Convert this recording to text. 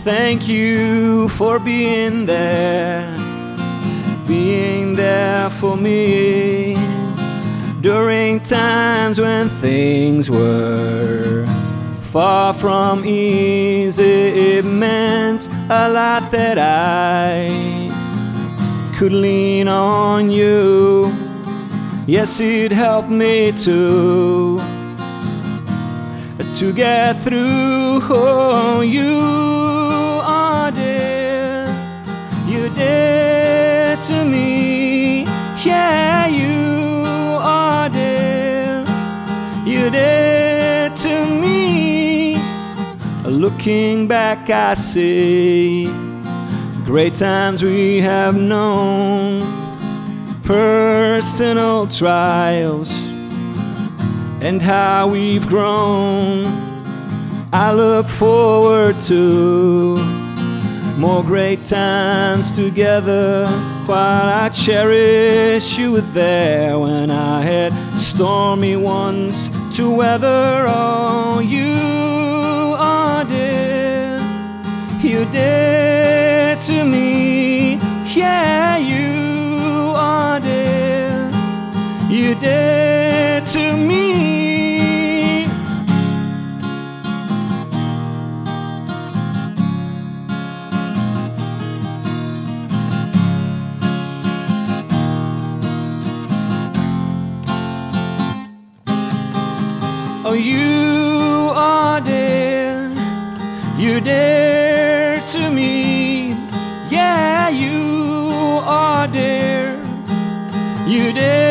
Thank you for being there for me during times when things were far from easy. It meant a lot that I could lean on you. Yes, it helped me to get through. Oh, you are dear, you're dear to me. Yeah, you are dear, you're dear to me. Looking back, I see great times we have known, personal trials, and how we've grown. I look forward to more great times together, while I cherish you were there when I had stormy ones to weather. Oh, you are dear, you're dear to me. Yeah, you are dear, you're dear to me. Oh, you are dear, you're dear to me. Yeah, you are dear, you're dear